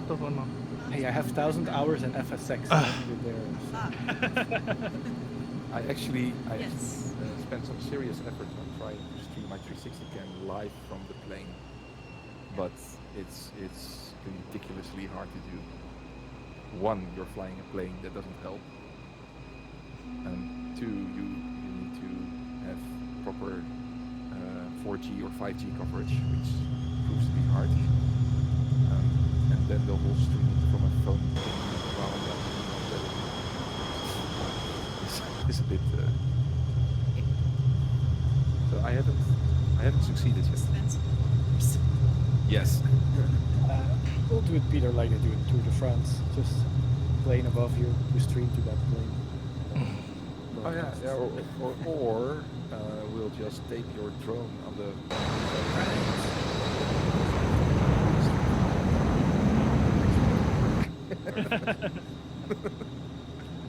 Hey, I have 1,000 hours in FSX. I actually Yes. spent some serious effort on trying to stream my 360 cam live from the plane, but it's ridiculously hard to do. One, you're flying a plane, that doesn't help. And two, you need to have proper 4G or 5G coverage, which proves to be hard. And then the whole stream from a phone around that is a bit. So I haven't succeeded yet. Expensive. Yes. We'll do it, Peter, like I do in Tour de France. Just plane above you, you stream to that plane. Oh yeah, or we'll just tape your drone on the.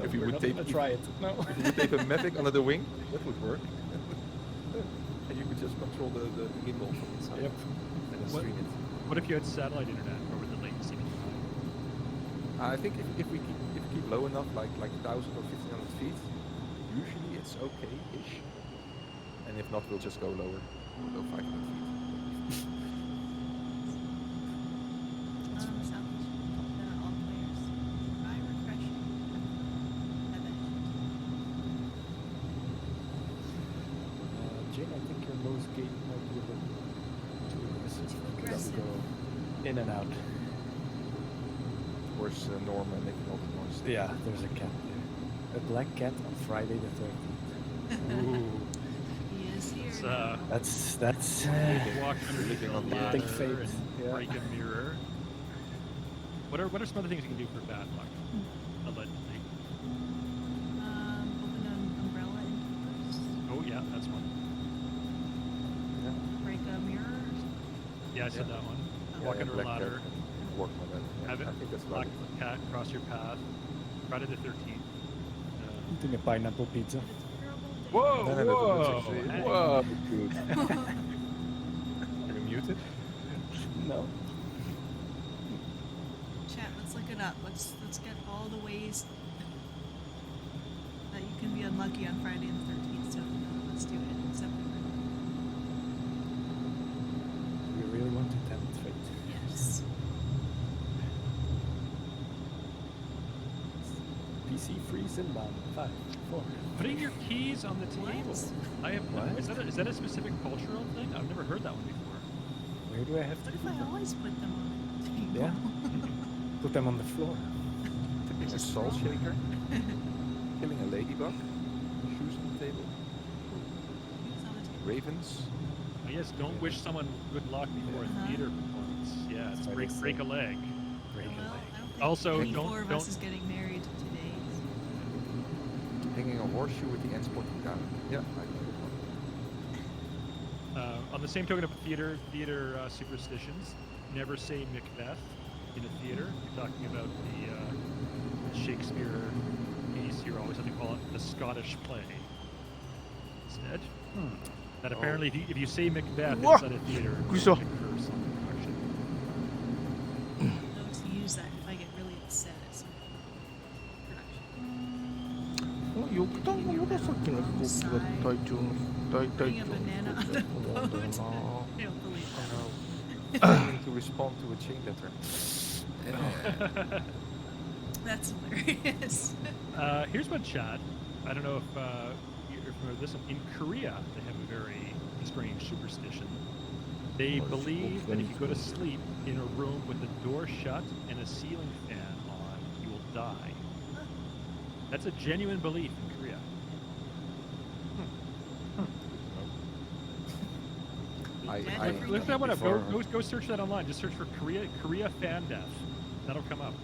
If you would tape, try it. No. If you would tape a Mavic under the wing, that would work. And you could just control the gimbal from inside. Yep. And then stream it. What if you had satellite internet, or would the latency be too high? I think if we keep low enough, like 1,000 or 1,500 feet, usually it's okay-ish. And if not, we'll just go lower, below 500 feet. All players. Try refreshing. Jane, I think your nose gate might be a bit too aggressive. Aggressive. Go in and out. Where's Norma making all the noise? Yeah, there's a cat there. A black cat on Friday the 13th. Ooh. He is here. It's, That's walk underneath living the on the ladder big fate. and Yeah. break a mirror. What are some other things you can do for bad luck? Allegedly. Open an umbrella into first. Oh yeah, that's one. Break a mirror. Yeah, I said that one. Yeah, Walk under a black ladder. cat and work on that. Yeah, Have it I think that's black about it. cat cross your path. Friday the 13th. eating a pineapple pizza. Whoa! No, that's Whoa! actually- Hey. Whoa, dude. Are you muted? No. Chat, let's look it up. Let's get all the ways that you can be unlucky on Friday the 13th. So let's do it. September. We really want to tempt fate. Yes. PC freeze inbound. 5, 4. Putting your keys on the table. What? I have. What? Is that a specific cultural thing? I've never heard that one before. Where do I have to What if put I them? always put them on the table? Yeah. Put them on the floor. Tipping a salt shaker. Killing a ladybug. Shoes on the table. It's on the table. Ravens. I guess don't wish someone good luck before a theater performance. Yeah, it's That's break what I break a leg. Break Well, a leg. I don't think Also, any don't- four of don't- us is getting married today. Hanging a horseshoe with the ends pointing down. Yeah, I know. On the same token of theater superstitions, never say Macbeth in a theater. You're talking about the Shakespeare piece. You're always have to call it the Scottish play instead. That apparently, if you say Macbeth Whoa! inside a theater, you Gusto. can curse on the production. I know to use that if I get really upset at some production. よくたんが紫の飛行機が隊長の大隊 Putting 長 a の banana 飛 on 行 a 機だと思うんだよ boat. な I don't believe that. Failing to respond to a chain letter. That's hilarious. Here's one, Chad. I don't know if you're familiar with this one. In Korea, they have a very strange superstition. They believe that if you go to sleep in a room with the door shut and a ceiling fan on, you will die. That's a genuine belief in Korea. Look that one up. Go search that online. Just search for Korea fan death. That'll come up.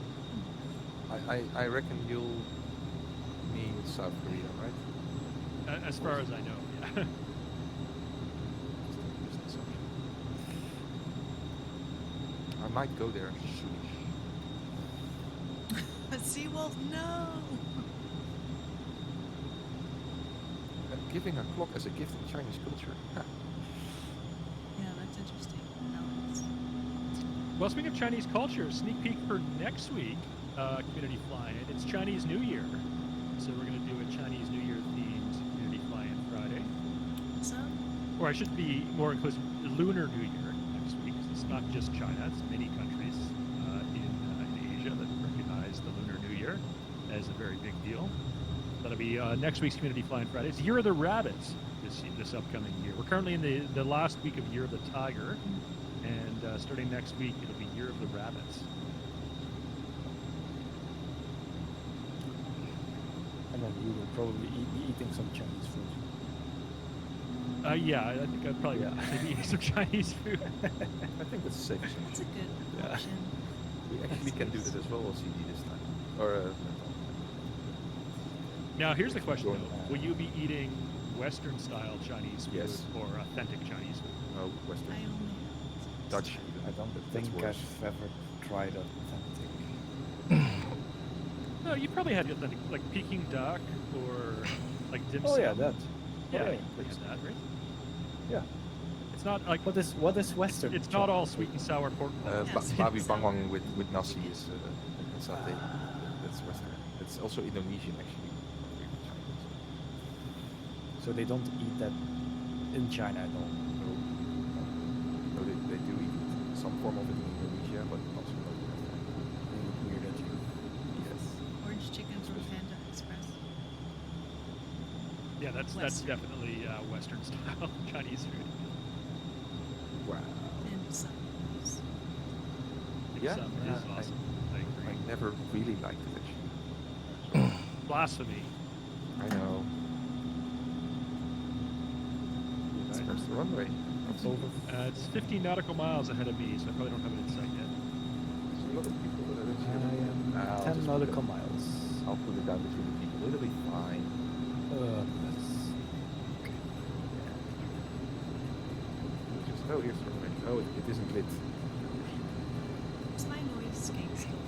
I reckon you'll mean South Korea, right? As far as I know, yeah. I might go there soon. Seawolf, no! Giving a clock as a gift in Chinese culture. Yeah, that's interesting. No, it's... Well, speaking of Chinese culture, sneak peek for next week, Community Fly-In. It's Chinese New Year. So we're going to do a Chinese New Year themed Community Fly-In Friday. So, Or I should be more inclusive, Lunar New Year next week. It's not just China, it's many countries in Asia that recognize the Lunar New Year as a very big deal. That'll be next week's Community Fly-In Friday. It's Year of the Rabbits this upcoming year. We're currently in the last week of Year of the Tiger, and starting next week, it'll be Year of the Rabbits. And then you will probably be eating some Chinese food. Yeah, I think I'd probably maybe eat some Chinese food. I think that's safe. that's a good Yeah. option. We actually can do that as well on CD this time. Or Now, here's the question, Going though. Will you be eating Western-style Chinese food Yes. or authentic Chinese food? no, Western, I only Dutch. I don't That's think worse. I've ever tried authentic. No, you probably had authentic, like Peking duck or like dim Oh sum. yeah, that. Yeah, Yeah. you had that, right? Yeah. It's not like What is Western? it's not all sweet and sour pork. Yes, Babi it's, bangwang with nasi is satay. That's Western. It's also Indonesian actually. So they don't eat that in China at all. No, they do eat some form of it in Indonesia, but also not in Weird at you. Yes. orange chicken from Panda Express. Yeah, that's Western. definitely Western style Chinese food. Wow. And some. Yeah, Dim sum yeah, is awesome. I agree. I never really liked it actually. Blasphemy. I know. It's across the runway. It's over. It's 15 nautical miles ahead of me, so I probably don't have it in sight yet. There's a lot of people that are I am I'll 10 just nautical put it- miles. I'll put it down between the people. It'll be fine. That's okay. Just here's the runway. Oh, it isn't lit. Is my noise gate still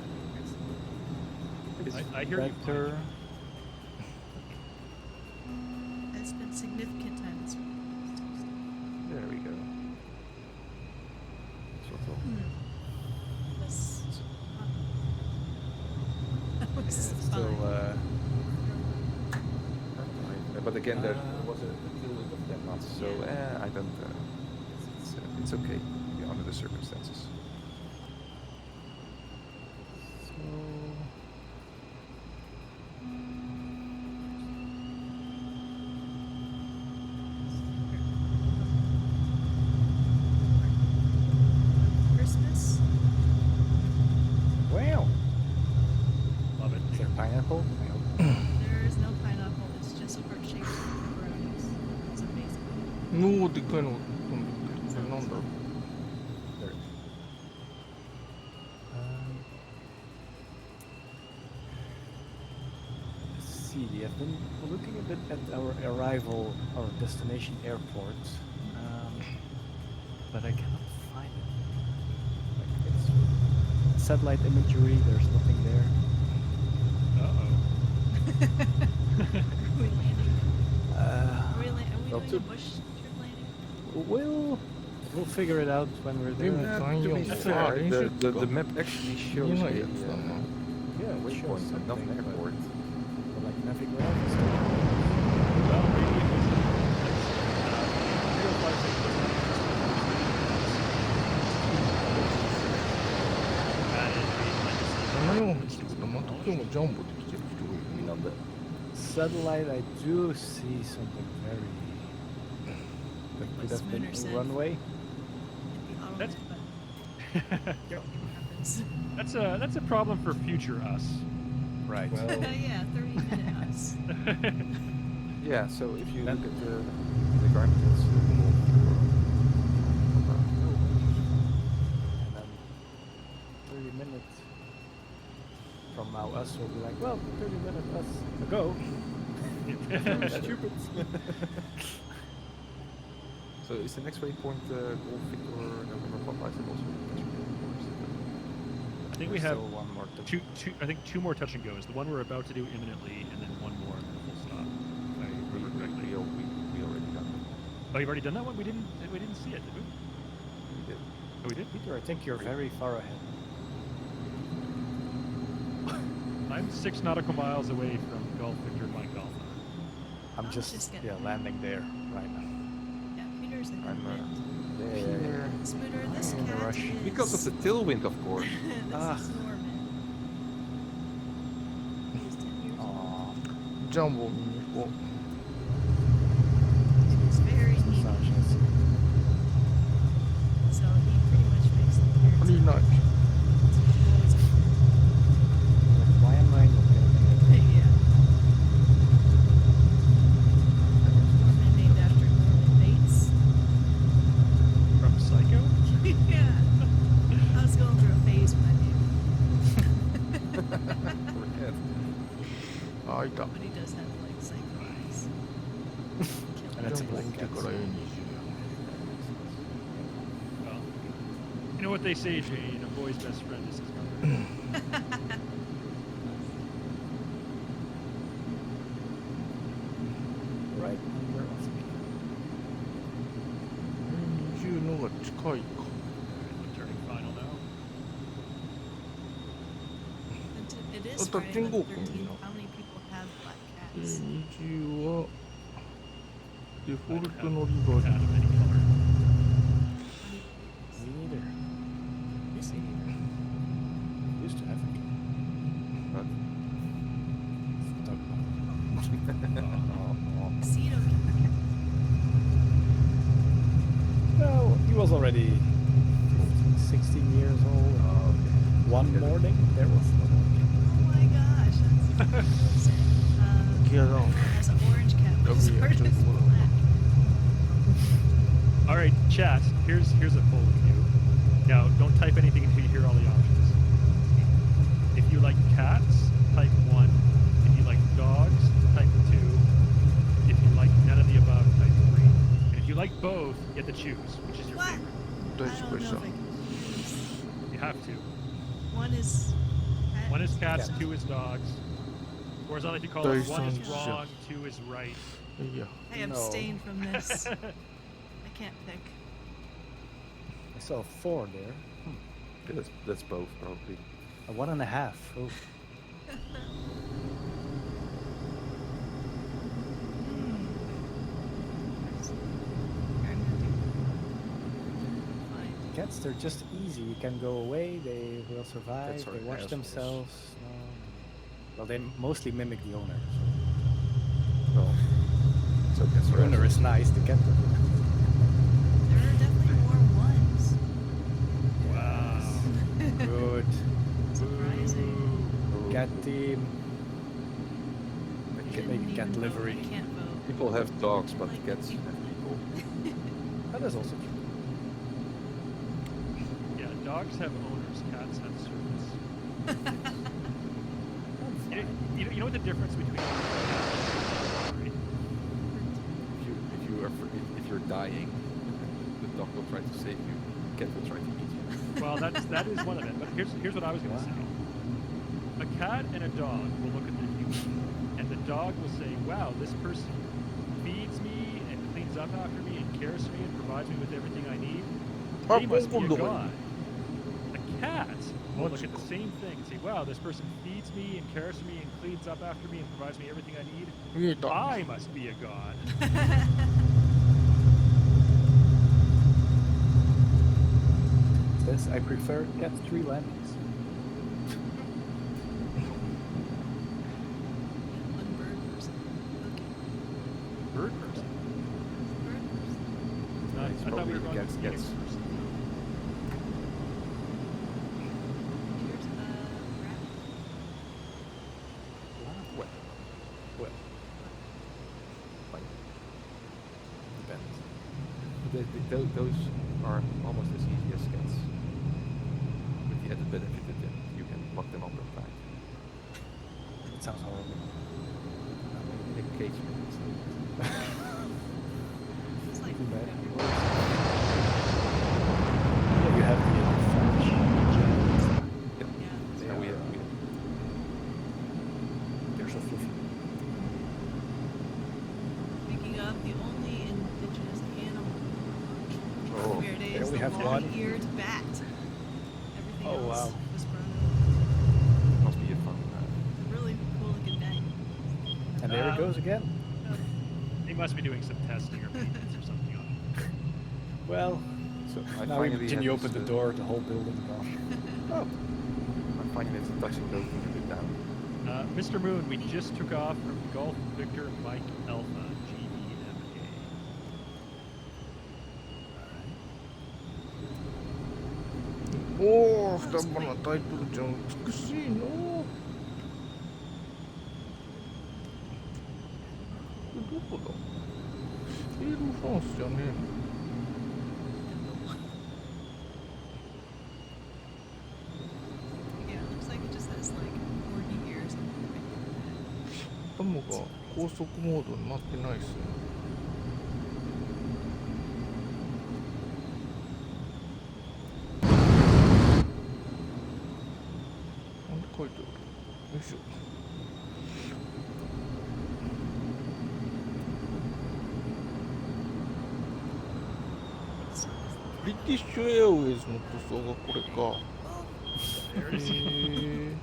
It is. I hear you. Better. It's been significant time this week. There we go. Sort of. That's that was It's fine. still But again, there was a tailwind of 10 knots, so I don't. It's okay under the circumstances. so Christmas? wow. Love it. Is there pineapple? I hope. There is no pineapple, it's just heart-shaped pepperonis. It's amazing. のでかいの飛んできてる。これなんだろう。 There. Let's see. I've been looking a bit at our arrival, our destination airport, but I cannot find it. Like it's satellite imagery. There's nothing there. Uh-oh. Are we landing? Are we Well, doing to- a bush trip landing? We'll figure it out when we're there. Yeah, To be That's fair, alright. the map actually shows You know a it's done Yeah, it shows waypoint, but not something, an but- airport. but like navigate and stuff. Well, maybe it was realizing it was not748走ってくとまた今日もジャンボで来てる人がいる。なんで Satellite, I do see something very. Like could have been Swooner said. a runway. Hit the auto That's- button. Don't know what happens. That's a problem for future us. Right. Yeah, 30-minute us. Yeah, so if you Then- look at the garments, And then 30 minutes from now, us will be like, well, 30 minutes us ago. stupid. So is the next waypoint Golf Victor November Papa? Is it also I think we There's have still one more to two more touch and goes. The one we're about to do imminently, and then one more and then full stop. If I remember correctly. we already done it. Oh, you've already done that one? We didn't see it, did we? We did. Oh, we did? Peter, I think you're very far ahead. I'm 6 nautical miles away from Gulf Victor Mike Alpha. I'm Oh, just just getting yeah there. landing there right now. Yeah, Peter's in I'm the yeah. Scooter, this in a cat rush. is... Because of the tailwind, of course. this Ah. is Norman. He's 10 years old. Aw, ジャンボ見に行こ He's very needy. massages. So he pretty much makes the う。あ appearance れいない。 always Like, why am I not getting yeah. Norman named after Norman Bates. From Psycho? Yeah. I was going through a phase when I named Forget. あ、いた。 him. But he does have like psycho eyes. And ジ it's ャ a ンボ black 見て cat. から A20 や。 Well, you know what they say, Jane, a boy's best friend is his mother. Right under us. A20 のが近いか。 Alright, we're turning final now. It is thought Friday the Jingle 13th. Queen, How many people have black cats? A20 はデフォル I ト don't の have リ a バ cat リ of any color. Me neither. Yes, you do. Used to have it. But Casino Well, he was already 15, 16 years old. One morning, there was no more. Oh my gosh, that's amazing. ギアダウン。 Has an orange cat, but his Yeah, heart just is one. black. All right, chat. Here's a poll with you. Now, don't type anything until you hear all the options. If you like cats, type 1. If you like dogs, type 2. If you like none of the above, type 3. And if you like both, you have to choose which is your What? favorite. 大 I 失 don't 敗 know し if た I。can choose. You have to. One is... One is cats, Cat. 2 is dogs. Or as I like to call it, There's 1 is some- wrong, 2 is right. いや。 I No. abstain from this. I can't pick. I saw a 4 there. that's both probably. A 1.5. Oh, Fine. cats, they're just easy. You can go away, they will survive, That's our they wash assholes. themselves. No. Well, they mostly mimic the owner. Well, so that's The owner is nice, the cat. There are definitely more ones. Wow. Good. Surprising. Cat team. Didn't Make even cat vote. livery. I can't vote. People have dogs, but cats have people. That is also true. Yeah, dogs have owners, cats have servants. You know what the difference between If you're dying, the dog will try to save you. Cat will try to eat you. Well, that is one of it. But here's what I was going to say. A cat and a dog will look at the human, and the dog will say, "Wow, this person feeds me and cleans up after me and cares for me and provides me with everything I need. They must be a god." A cat will look at the same thing and say, "Wow, this person feeds me and cares for me and cleans up after me and provides me everything I need. 見えた。 I must be a god." Says I prefer cat 3 landings. One bird person. Okay. Bird person. Bird person. Nice. I thought we were Probably going with gets- Phoenix person. Here's a rat. Well. Well. Fine. Depends. Those are almost as easy as cats. With the added benefit that you can lock them up at night. It sounds horrible. In a cage. It's like Too bad. everywhere. Yeah, you have the French. Yep. Yeah. And we have They're so fluffy. Speaking of, the only indigenous animal Oh, Verde there is we the have one. long-eared weird bat. Everything Oh, else wow. was brown. Must be a fun. Really cool looking bat. And there it goes again. They must be doing some testing or maintenance or something on it. Well, So I now finally can you had open the this, door, the whole building gone. Oh, I'm finally touching those things a bit down. Mr. Moon, we just took off from Golf Victor Mike Alpha GVMA. おお、双葉のタイトルちゃん美しいの。これどこだ？エールフランスじゃねえの。Yeah, it looks like it just has like corgi ears. 頭が高速モードになってないっすね。なんで書いてある？よいしょ。ブリティッシュエアウェイズの塗装がこれか。 There it is. へー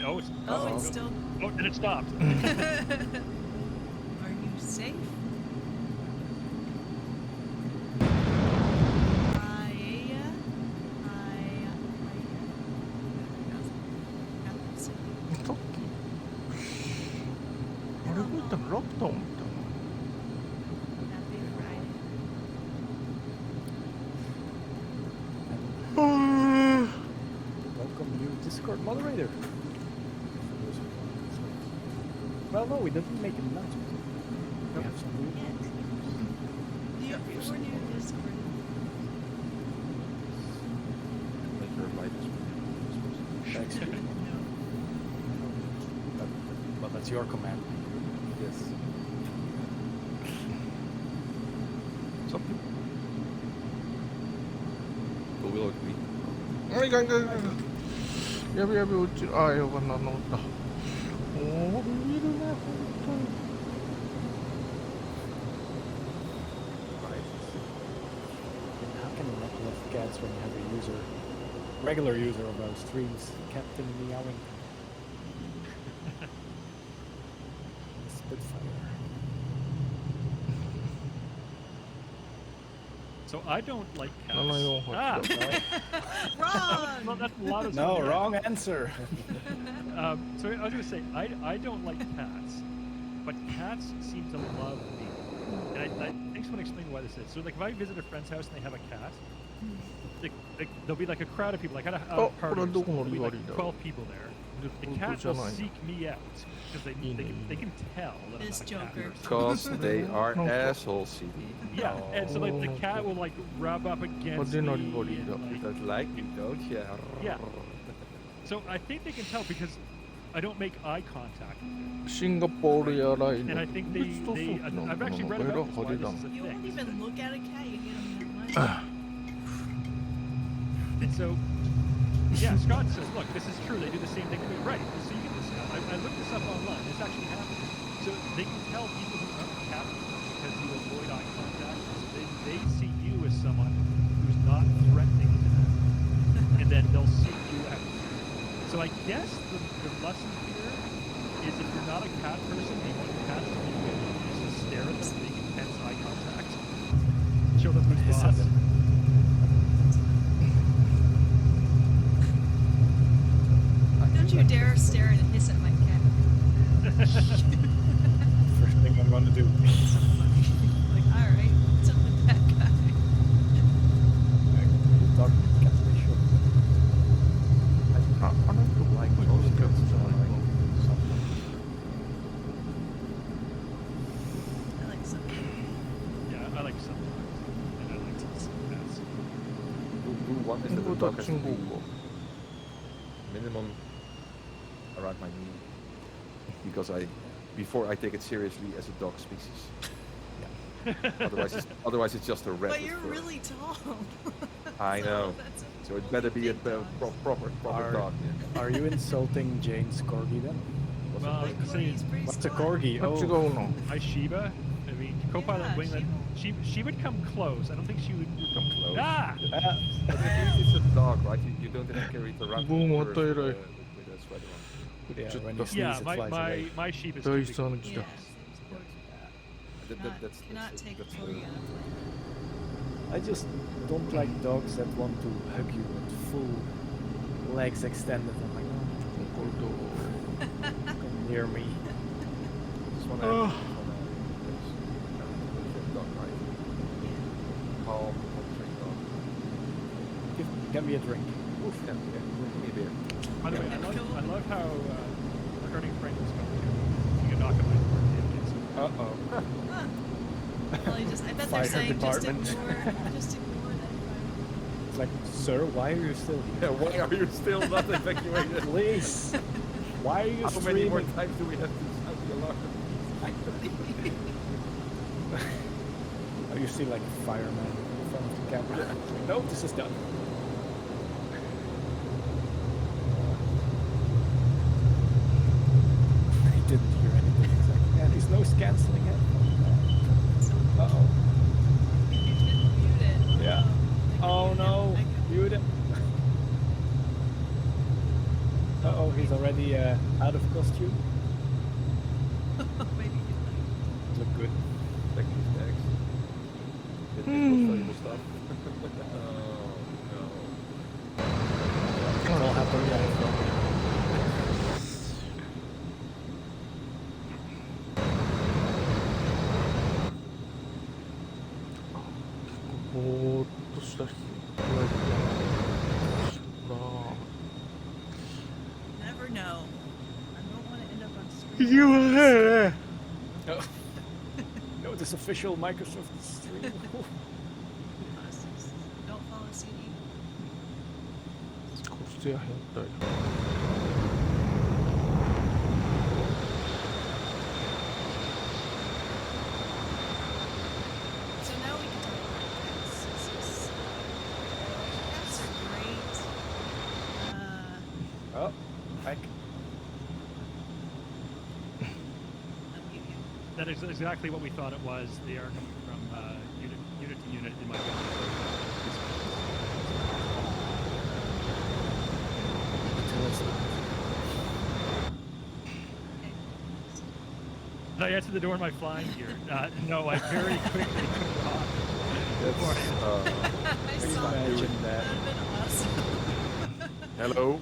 Oh, it's, Oh, it's still. oh, and it stopped. Are you safe?さっきあれ見たらラプターを見たな。 Welcome, new Discord moderator. Well, no, we didn't make an announcement. We have some new We're new to Discord. Make your light Thanks. No. But that's your command. Yes. Something. But will agree. いかんいかんいかん。やべやべ落ちる。ああ、よかった、乗った。おお、ビビるね、本当に。 How can you not love cats when you have a user, regular user of our streams, Captain Meowing? Spitfire. So I don't like cats. 7488 Ah! Wrong! Well, that's a lot of No, wrong answer. So I was going to say, I don't like cats, but cats seem to love me. And I just want to explain why this is. So like if I visit a friend's house and they have a cat, there'll be like a crowd of people, like at a Oh, party, orこれどこの something, there'll be リワリーだ？ like 12 people there. The 本当 cat じゃ will ないの。 seek me out because they can tell that This I'm not a cat Joker. person. Because they are No. assholes, CD. Yeah, and so like the Oh, cat okay. will like rub up against But me. they're not body and, though. like- That like you, don't you? Yeah. So I think they can tell because I don't make eye contact. シンガポールエアライン And の I think 特別塗装 they 機なの I've かな。 actually なん read か about this, why派手だ this is a You won't thing. even look at a cat, you hit him that much. And so, yeah, Scott says, look, this is true. They do the same thing to me. Right. So you get this now. I looked this up online. This actually happened. So they can tell people who aren't cat people because you avoid eye contact. So they see you as someone who's not threatening to them. And then they'll seek you out. So I guess the lesson here is if you're not a cat person, you want cats to be good, is to stare at them, make intense eye contact. Show them who's Hiss at boss. them. Don't you dare stare and hiss at my cat. First thing I'm gonna do. So funny. Like, alright, what's up with that guy? Dog cat they should. あ、あの人がlike これ most のキャ cats ッツじゃない are の。 I like some. Yeah, I like some dogs. And I like some cats. Who one is 信 that 号 the タ dog ッ has チ to 信号 be か。 minimum around my knee because before I take it seriously as a dog species. otherwise it's just a rat. But with you're fur. really tall. I So know. that's a So it better be a big dog. proper Are- dog. Yeah. Are you insulting Jane's corgi then? What's Well, it I was like? gonna say, Corgi's pretty What's a smart. corgi? あ、違 Oh, うの。 my Shiba, I mean, co-pilot Yeah, Winglet, she would come close. I don't think she would Come close. Ah! But at least it's a dog, right? You don't have to carry it around Boom, with what the hell? a sweater on. Yeah, Just when the- you sneeze, Yeah, it flies away. my sheep is Very too big for sound. the Yeah. dogs. Cannot take that's Tori on a plane. I just don't like dogs that want to hug you with full legs extended. I'm like, oh, come near me. Just wanna Oh. dog, right? Calm, trained dog. Get me a drink. Oof, yeah, give me a beer. By the way, Yeah. I love how regarding Franklin's commentary, you can knock on my door. Uh-oh. Well, I bet Fire they're saying department. just ignore that fire. It's like, sir, why are you still Yeah, here? why are you still not evacuated? Please. Why are you How many more streaming? times do we have to sound the alarm? Are you still like a fireman in front of the camera? No, this is done. I didn't hear anything. It's like, yeah, his noise cancelling it. Uh-oh. You didn't mute it. Yeah. Oh Oh no, mute it. Uh-oh, he's already out of costume. Maybe you Look good. Like these bags. Get valuable stuff. It all happened live.ぼーっとした人ほら never know. I don't want to end up on い screen. けませんね No, this official Microsoft stream. Don't follow CD. こしてや変態 So now we can talk about pets. Pets are great. Oh, heck. Unmute you. That is exactly what we thought it was. They are coming from unit to unit in my building. Okay. Did I answer the door in my flying gear? No, I very quickly took it off. beforehand. I saw that. Imagine That that. would have been awesome. Hello?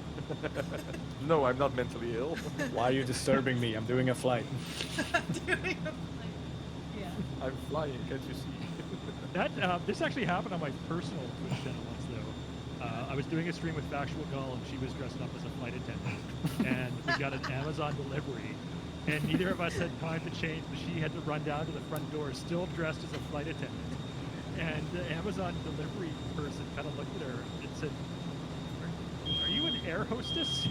No, I'm not mentally ill. Why are you disturbing me? I'm doing a flight. Doing a yeah. I'm flying, can't you see? That this actually happened on my personal Twitch channel once, though. I was doing a stream with Factual Gull, and she was dressed up as a flight attendant, and we got an Amazon delivery, and neither of us had time to change, but she had to run down to the front door, still dressed as a flight attendant. And the Amazon delivery person kind of looked at her and said, "Are you an air hostess?"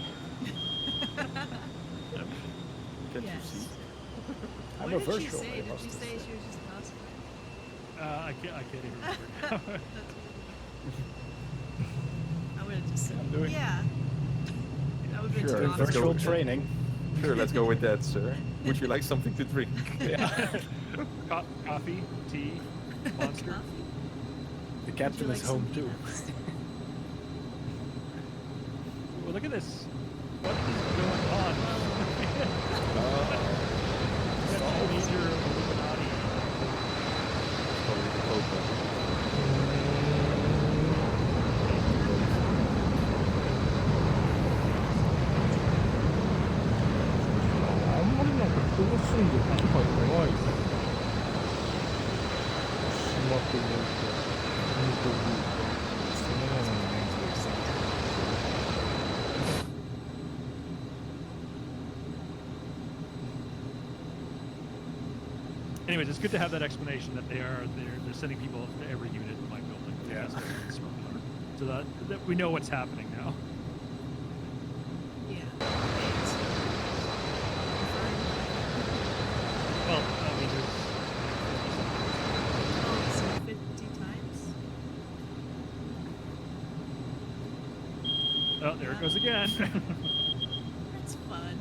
Can't Yes. you see? I'm What a did she virtual say? air Did she hostess. say she was just cosplay? I can't even remember. That's weird. I would have just said, I'm doing- yeah. That would have been Sure, too let's obvious. go Virtual with that. training. Sure, let's go with that, sir. Would you like something to drink? Yeah. Coffee, tea, monster. Coffee? The Would captain you is like home some too. peanuts? Well, look at this. What is going on? That's a major Illuminati. Probably the Copa. あんまりなんか人が住んでる機会がない島というか海というかそのようなね Anyways, it's good to have that explanation that they're sending people to every unit in my building. Yeah. So that we know what's happening now. Yeah. Well, I mean, there's Oh, so 50 times? oh, there it goes again. That's fun.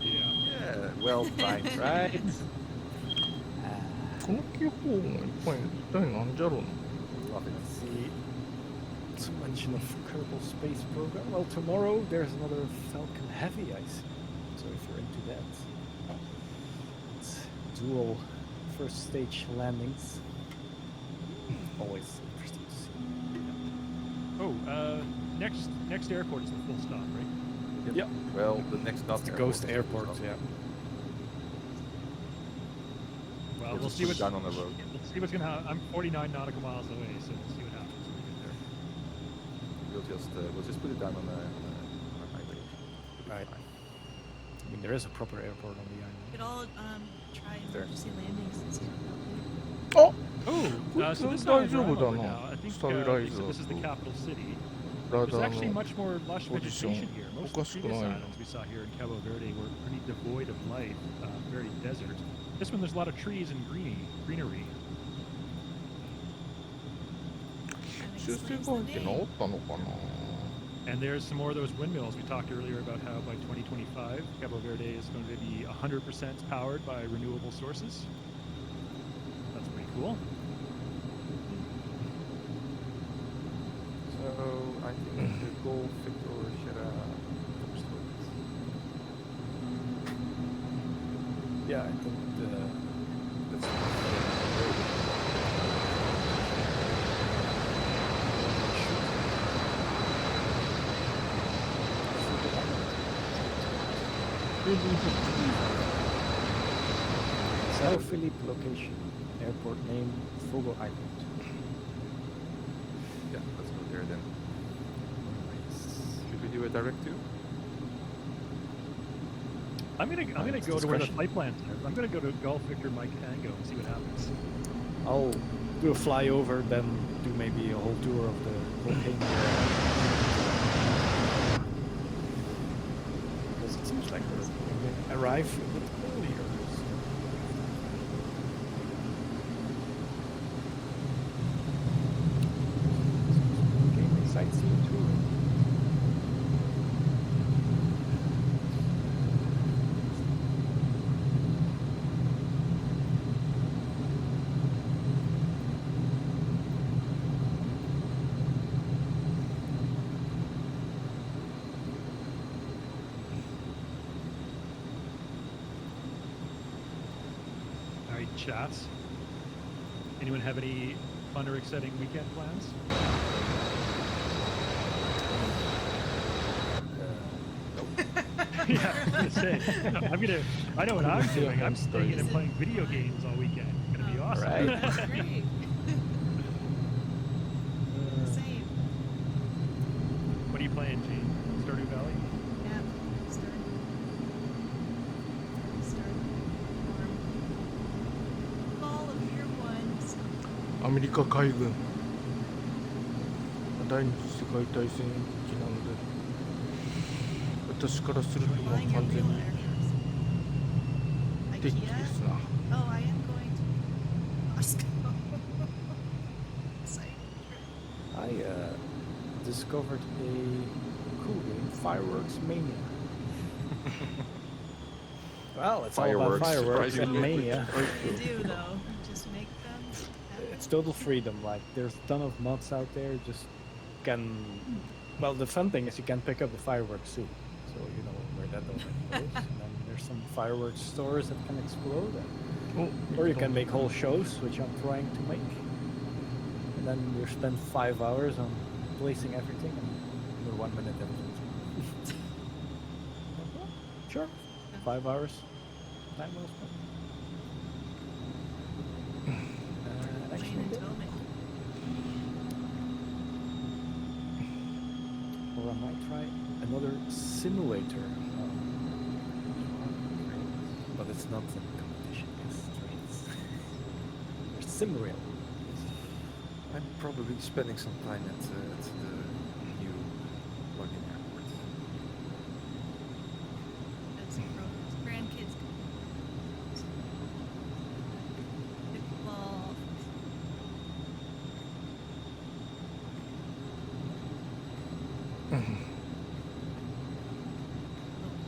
Yeah. Yeah, well timed, right? この気候も一体なんじゃろうな。 Love it. Let's see. To mention of Kerbal Space Program. Well, tomorrow there's another Falcon Heavy, I see. So if you're into that, it's dual first stage landings. Always interesting to see. Oh, next airport is the full stop, right? Yep. Well, the next It's the Ghost Airport, yeah. Well, We'll we'll just see put what's it down on the road. We'll see what's gonna happen. I'm 49 nautical miles away, so we'll see what happens when we get there. We'll just put it down on the highway. Right. I mean, there is a proper airport on the We island. could all try There. emergency landings and see how Oh! Oh, so this Good is where I'm idea, over no. now. I think Stabilize so this is the the- capital city. ラ There's ダー actually の much more lush position. vegetation here. Most of the おかしくない previous な。 islands we saw here in Cabo Verde were pretty devoid of life, very desert. This one, there's a lot of trees and greenery. 修正が入って治ったのかな。 And there's some more of those windmills. We talked earlier about how by 2025, Cabo Verde is going to be 100% powered by renewable sources. That's pretty cool. So I think the Golf Victor Sierra comes to it. Yeah, I think that's Sao Philippe location, airport name, Fogo Island. Yeah, let's go there then. Should we do a direct to? I'm gonna it's go to where the discretion. flight plans are. I'm gonna go to Golf Victor Mike Tango and see what happens. I'll do a flyover, then do maybe a whole tour of the volcano. Because it seems like we're going to arrive a bit earlier. Gaming sightseeing tour. All right, chats. Anyone have any fun or exciting weekend plans? Yeah, I was gonna say. I know what I'm doing. I'm staying in and playing video games all weekend. It's gonna be awesome. Right. That's great. Same. What are you playing, Gene? Stardew Valley? Yeah. Start. Fall of year ones. アメリカ海軍第二次世界大戦期なので私からするともう Buying your 完全 real に aircraft. 敵で IKEA? すな。 Oh, I am going to Moscow. Exciting trip. I discovered a cool game, Fireworks Mania. Well, it's all about Fireworks, fireworks and surprisingly. mania. You do though. Just make them. Have It's total freedom. Like, there's a ton of mods out there. Just can. Well, the fun thing is you can pick up the fireworks too, so you know where that already goes. And then there's some fireworks stores that can explode, or you can make whole shows, which I'm trying to make. And then you spend 5 hours on placing everything, and you're 1 minute everything. Sure, 5 hours. Time well spent. Actually, Plain and Tobin. or I might try another simulator. But it's not a competition, it's trains. There's SimRail. I'm probably spending some time at the new plug-in airport. That's grandkids. Pickleball.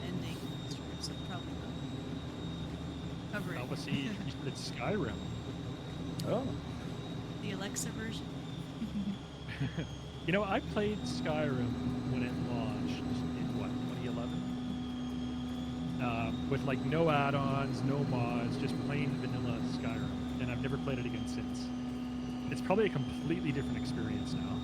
Ending. So probably not cover it. Let's see. It's Skyrim. Oh, The Alexa version. You know, I played Skyrim when it launched in what, 2011? With like no add-ons, no mods, just plain vanilla Skyrim, and I've never played it again since. It's probably a completely different experience now.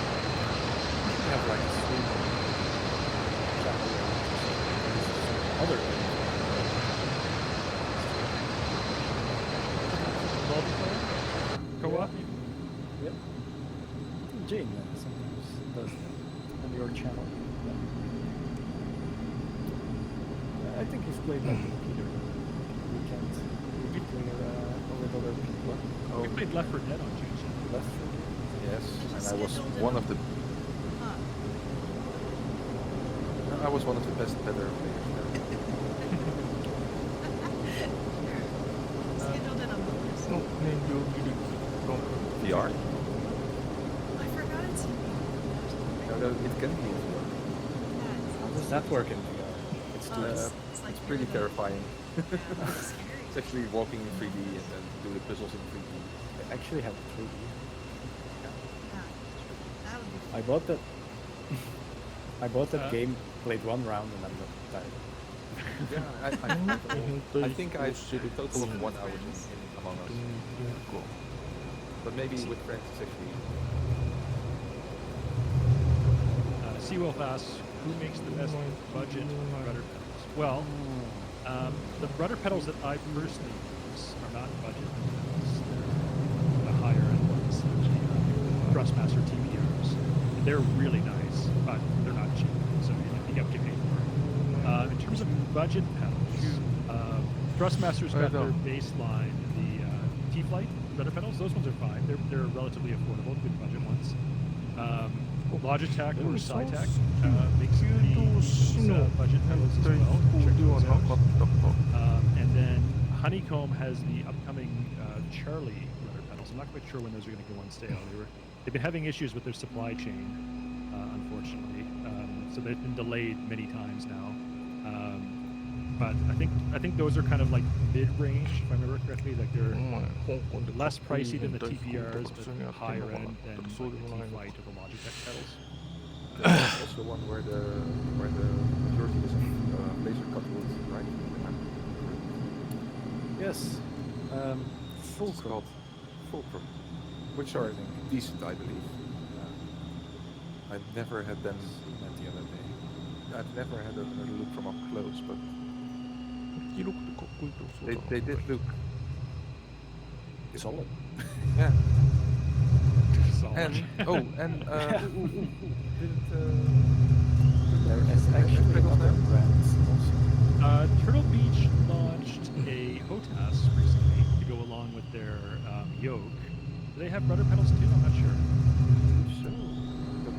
you have like a sweet chapter other Multiplayer? Co-op? Yep. Jane sometimes does that on your channel. Yeah. I think he's played that with Peter. We can't play with other people. We played Left 4 Dead on June. Left for Yes, and I was Scheduled one in of the Huh. I was one of the best better players there. Scheduled in a bonus. の燃料切りの VR. I forgot it's in No, no, it can be in VR. How does that work in VR? It's too It's like It's pretty you're the- terrifying. Yeah, it's scary. It's actually walking in 3D and then do the puzzles in 3D. I actually have 3D. Yeah, that would be I bought that. I bought that Uh, game, played one round, and I'm tired. Yeah, I think I did a total of 1 hour in Among Us. But maybe with friends it's actually Seawolf asks, who makes the best budget rudder pedals? Well, the rudder pedals that I personally use are not budget pedals. They're the higher end ones, Thrustmaster TPRs. They're really nice, but they're not cheap, so you have to pay for it. In terms of budget pedals, Thrustmaster's got their baseline, the T-Flight rudder pedals. Those ones are fine. They're relatively affordable, good budget ones. Logitech or Cytec makes pretty budget pedals as well. Check those out. And then Honeycomb has the upcoming Charlie rudder pedals. I'm not quite sure when those are going to go on sale. They've been having issues with their supply chain, unfortunately. So they've been delayed many times now. But I think those are kind of like mid-range, if I remember correctly. Like they're less pricey than the TPRs, but higher end than like the T-Flight or the Logitech pedals. there's also one where the majority is laser cut wood, right? Yes. It's Fulcrum. called Fulcrum, which are decent, I believe. I've never had them at the other day. I've never had a look from up close, but they did look. Solid. Yeah. Solid. And There is actually other brands also. Turtle Beach launched a HOTAS recently to go along with their yoke. Do they have rudder pedals too? I'm not sure. So, a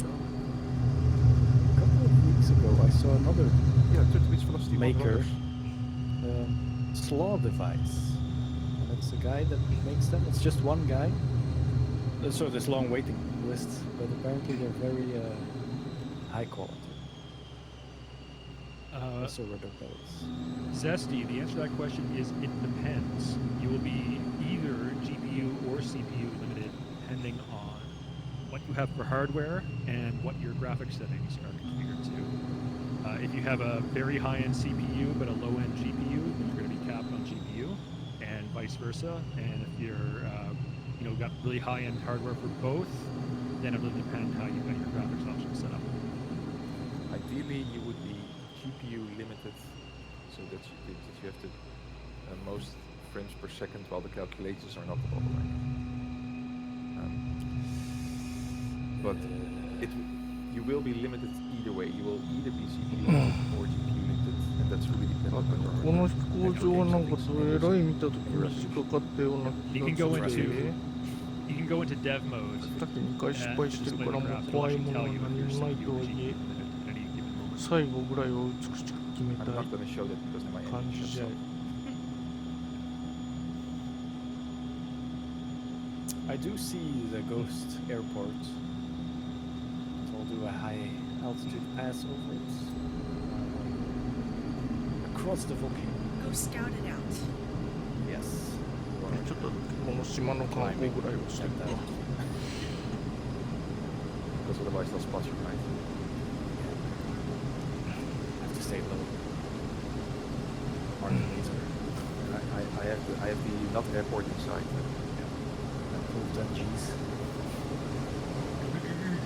couple of weeks ago, I saw another Turtle Beach Velocity maker, Slaw Device. And it's a guy that makes them. It's just one guy. So there's long waiting lists, but apparently they're very high quality. Also rudder pedals. Zesty, the answer to that question is it depends. You will be either GPU or CPU limited depending on what you have for hardware and what your graphics settings are configured to. If you have a very high-end CPU but a low-end GPU, then you're going to be capped on GPU, and vice versa. And if you're got really high-end hardware for both, then it will depend how you got your graphics options set up. Ideally, you would be GPU limited, so that you have to most frames per second while the calculators are not bottleneck. But you will be limited either way. You will either be CPU or GPU limited, and that's really dependent on your この飛行場はなんかどえらい見たときに引っかかったような気 You が can す go る into you can go into dev mode. さっき2回失敗してるからもう怖いものは何もないとはいえ最後ぐらいは美しく決めた I'm い not going to show that because then my 感 image じ shuts じゃ off. I do see the Ghost Airport do a high altitude pass over it. Across the volcano. Go scout it out. Yes. ちょっとこの島の観光ぐらいをして Check る that か out. Because otherwise they'll spot you, right? Have to stay low. Mark the laser. I have the not airport inside. Approved MGs.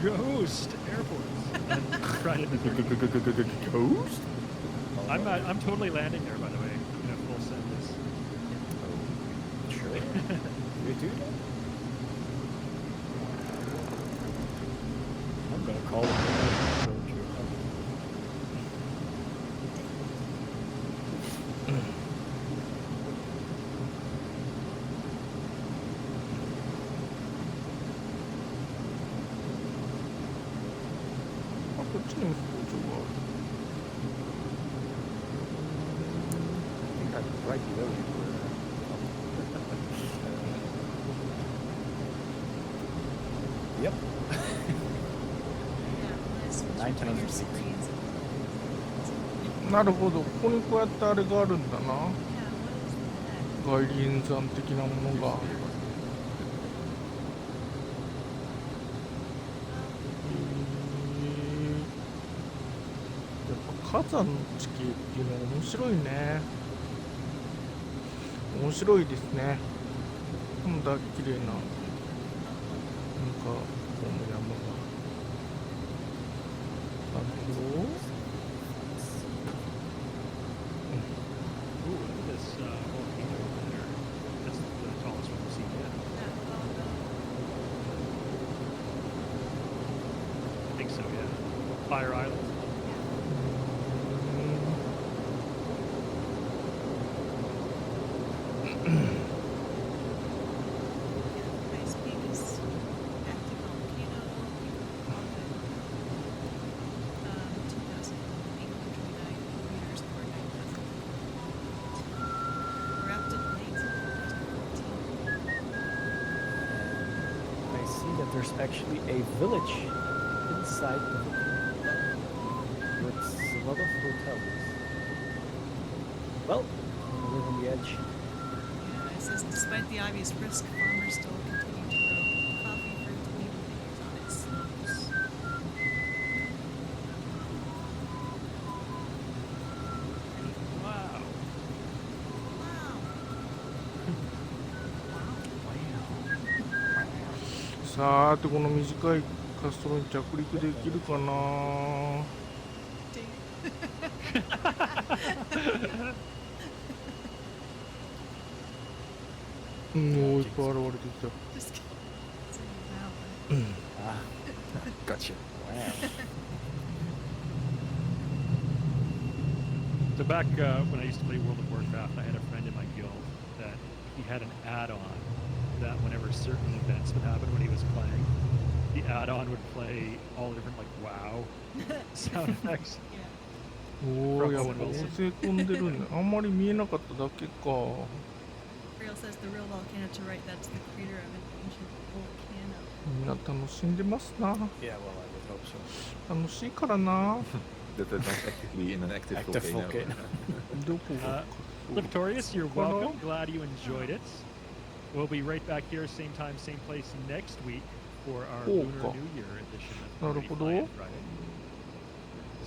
Ghost airports. And tried it in the 30. Ghost? I'm totally landing there, by the way. I'm gonna full send this. Sure. You do that? I'm gonna call it. Mm. あ、こっちにも工場がある。 I think I'm right below you. Yep. Yeah, nice. Nine Switch between your times screens. なるほど、ここにこうやってあれがあるんだな。 Yeah, what is that? 外輪山的なものが。やっぱ火山の地形っていうのは面白いね。面白いですね。なんだ綺麗な、なんかこの山が。なるほど。 Ooh, look at this volcano over there. That's the tallest one we've seen yet. I think so, yeah. Fire Island. Ice Peak is active volcano. 2,809 meters or 9,000. Erupted plains in 2014. I see that there's actually a village inside the volcano with a lot of hotels. Well, we live on the edge. Yeah, it says despite the obvious risk, farmers still continue to grow coffee, fruit, and maple vineyards on its slopes. Wow. Wow. さあ、てこの短い滑走路に着陸できるかな。もういっぱい現れてきた。 Just kidding. It's a wow. Ah, Gotcha. wow. So back when I used to play World of Warcraft, I had a friend in my guild that he had an add-on that whenever certain events would happen when he was playing, the add-on would play all the different like WoW sound effects. Yeah. おお、やっぱ音声込んでるね。あんまり見えなかっただけか。 Real says the real volcano to right, that's the crater of an ancient volcano. みんな楽しんでますな。 Yeah, well, I would hope so. 楽しいからな。 That they're not actively in an active, Active volcano. volcano. どこが Victorious, you're Hello. welcome. Glad you enjoyed it. We'll be right back here, same time, same place next week for our Oh, Lunar cool. New Year edition of Na Party ruhodo. Fly and Friday.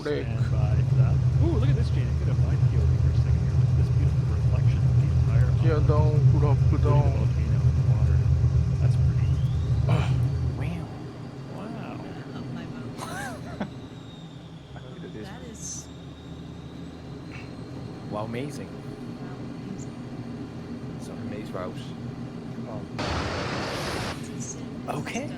Break. Stand by for that. Ooh, look at this, Jane. Get a mind field for a second here. Look at this beautiful reflection of the entire ティアダウン、フラップダウ including the ン。 volcano in the water. That's pretty. Wow. Wow. Of my mouth. Look at this. That is Wow, amazing. amazing. Some maze routes. It's insane. Okay.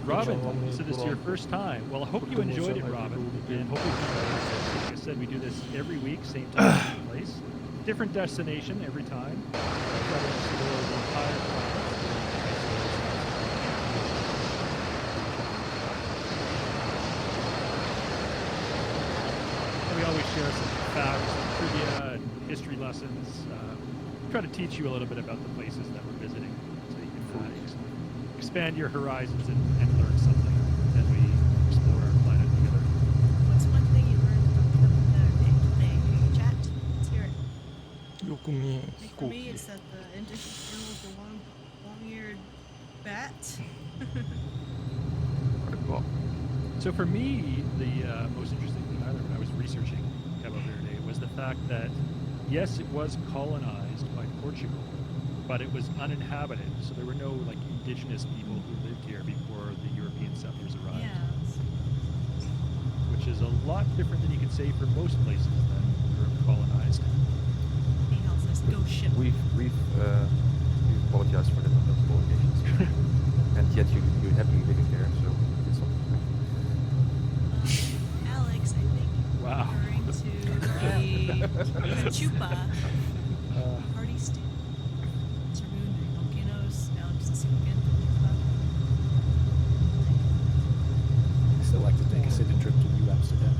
Robin, Good job. so this is your first time. Well, I hope you enjoyed it, Robin, and hope you come back. Like I said, we do this every week, same time, same place. Different destination every time. Try to explore the entire and we always share some facts, trivia, and history lessons. try to teach you a little bit about the places that we're visiting, so you can expand your horizons and learn something as we explore our planet together. What's one thing you learned from the day-to-day chat? Let's hear it. よく見えん I 飛 think for 行 me, 機 it's that the individual with the long-eared bat. あれか So for me, the most interesting thing I learned when I was researching Cabo Verde was the fact that, yes, it was colonized by Portugal, but it was uninhabited, so there were no like indigenous people who lived here before the European settlers arrived. Yeah. Which is a lot different than you could say for most places that were colonized. Anyhow, says go ship. We've apologized for that on multiple occasions. And yet you're happily living there, so it's something. Alex, I think Wow. referring to the chupa party stand. Sarun de volcanoes. Alex, let's see again. I still like to take a city trip to New Amsterdam.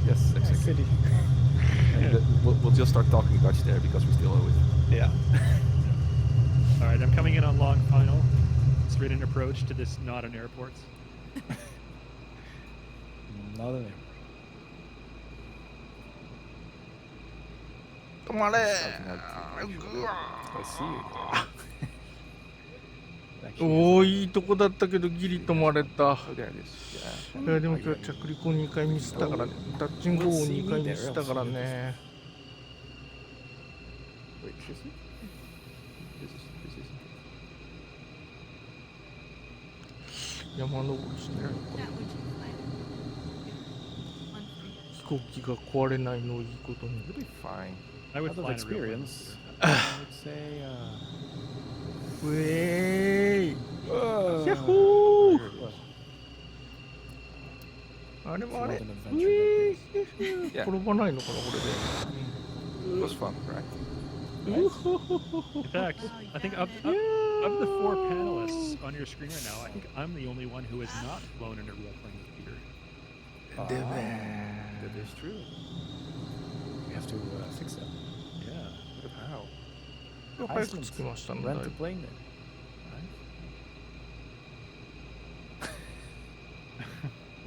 Yes, Nice exactly. city. And we'll just start talking Dutch there because we still owe it. Yeah. All right, I'm coming in on long final. Straight in approach to this not an airport. Not an airport. 止まれ Something like ぐわ I see you. おーいいとこだったけどギリ止まれた oh, there it is. Yeah. いやでも今日着陸を2回ミスったからねタッチングを2回ミスったからね Wait, is it? This is. 山登りして That would you like? One for you. 飛行機が壊れないのをいいことに It'll be fine. I would Out of fly in a real plane. experience, I would say, ウェーイ uh, ヤッホー well, あれもあれ It's ウ not an ェ adventure ーイ Yeah. 転ばないのかなこ It was fun, right? れでうほほほほ In fact, I think of the 4 panelists on your screen right now, I think I'm the only one who has not flown in a real plane with Peter. でべ That is true. we have to fix that. Yeah. But how? ー早く着きましたねだい Rent ぶ a plane then.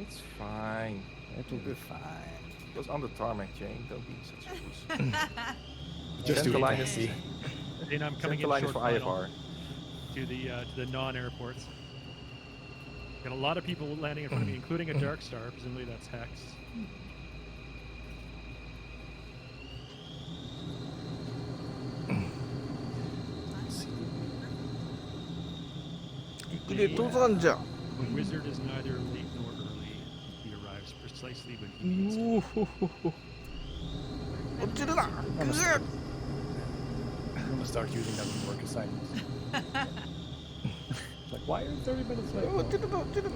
It's fine. It will be fine. It was on the tarmac, Jane. Don't be such a puss. Just do Central it line fancy. is And I'm coming Central in line is short for final IFR. to the non-airports. Got a lot of people landing in front of me, including a Dark Star. Presumably that's Hex. 行くで登山じゃ The wizard is neither late nor early. He arrives precisely when he needs to. うおほほほ落ちるなぐ I'm っ gonna start using that in work assignments. Like, why are you 30 minutes late? 落ちるな落ちるな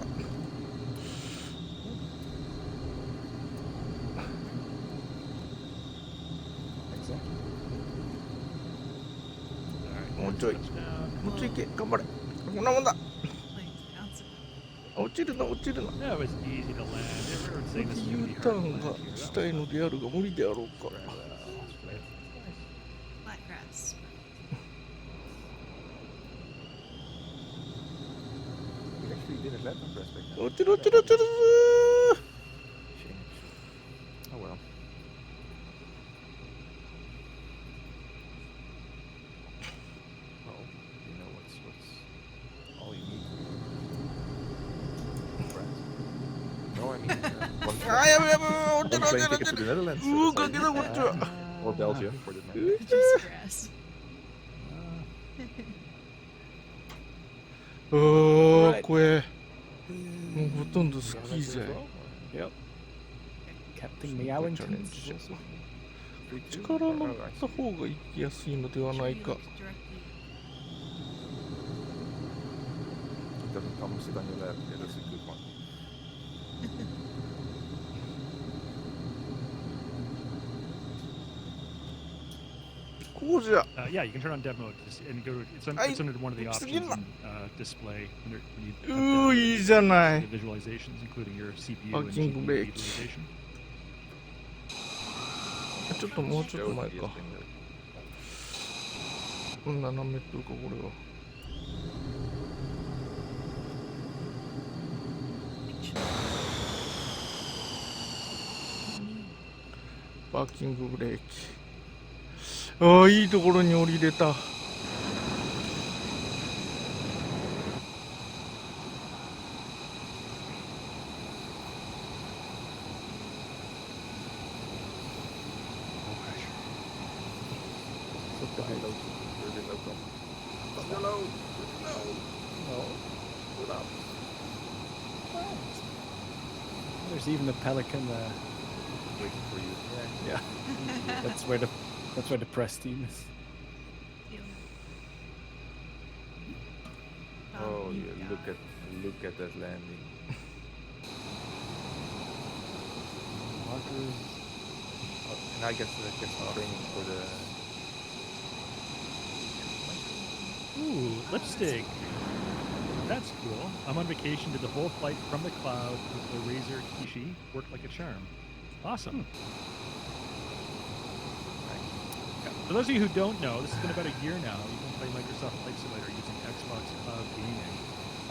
Exactly. All right, もうちょい touchdown. もうちょい行け頑張れこんなもんだ Like, bounce it. 落ちるな落ちるな That was easy to land. Everyone's こ saying れ this is で gonna U be タ hard ー to ンが land here. したいのであるが無理であろうか Flat grass. We actually didn't land on Prospect. 落ちる落ちる落ちる Shame. Oh well. Well, you know what's all you need. Friends. No, I mean one あーやべやべ落ち one る落 plane ちる ticket 落 to ち the る Netherlands. うーかけだこっちは Or Belgium, for that matter. Juicy grass. うー怖えもうほとんどスキーじゃい Yep. Captain Meowington. 力乗った方が行きやすいのではないか Should be, like, directly. It doesn't come sit on your lap. Yeah, that's a good one. こうじゃ Yeah, you can turn on dev mode and go to it's, Ay, it's under one of the sige options na. in display when you うーいいじゃない the visualizations, including your CPU and Parking GPU brake. utilization. ちょっともうちょっと前 Joe, か he has been 何メートルかこれは。パーキングブレーキ。ああ、いいところに降りれた。There's even a pelican Waiting for you. yeah. That's where the press team is. Oh yeah, look at that landing. Markers. And I guess that gets some training for the. Ooh, lipstick. That's cool. I'm on vacation. Did the whole flight from the cloud with the Razer Kishi. Worked like a charm. Awesome. Yeah. For those of you who don't know, this has been about a year now. You can play Microsoft Flight Simulator using Xbox Cloud Gaming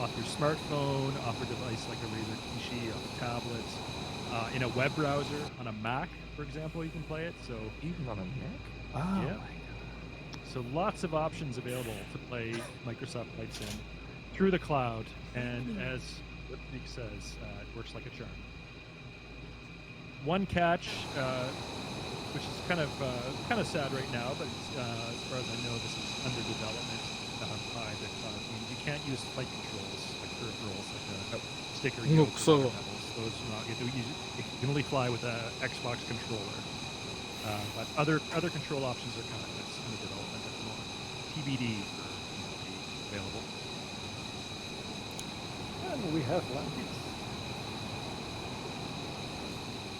off your smartphone, off a device like a Razer Kishi, off a tablet, in a web browser on a Mac, for example. You can play it. So Even on a Mac? Oh, yeah. So lots of options available to play Microsoft Flight Sim through the cloud, and as Nick says, it works like a charm. One catch, which is kind of sad right now, but as far as I know, this is under development by the cloud team. You can't use flight controls like peripherals, like a stick or No, yoke or so- whatever levels. Those are not. You can only fly with an Xbox controller. But other control options are kind of under development at the moment. TBD for available. and we have landed.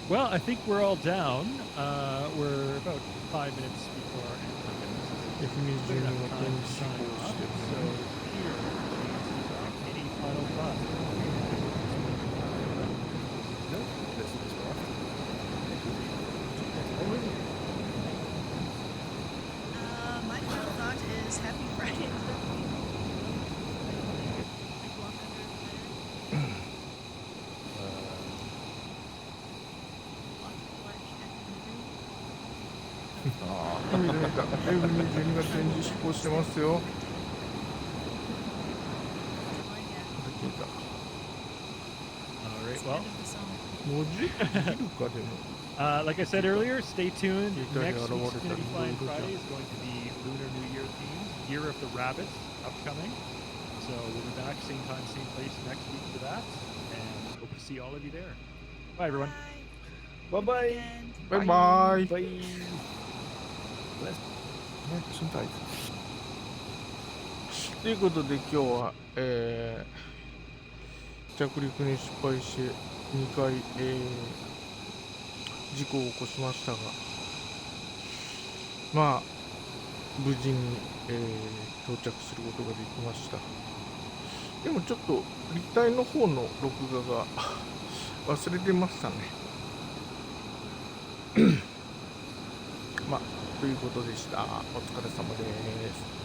Well, I think we're all down. We're about 5 minutes before our end. F20 が展示飛行 So してる here, any final thoughts? No, that's all. My final thought is Happy Friday. Big walk under the fire. F20 が展示飛行してますよ。消えた。 All right, well, 文字切るかでも。 like I said earlier, stay tuned. Yeah, Next yeah, week's yeah, Community yeah, Flying yeah. Friday is going to be Lunar New Year themed, Year of the Rabbit upcoming. So we'll be back same time, same place next week for that, and hope to see all of you there. Bye, everyone. Bye-bye. バイバイ。 Bye. Gezondheid. ということで今日は、着陸に失敗して2回、事故を起こしましたが、まあ無事に、到着することができました。でもちょっと立体の方の録画が忘れてましたね。まあということでした。お疲れ様です。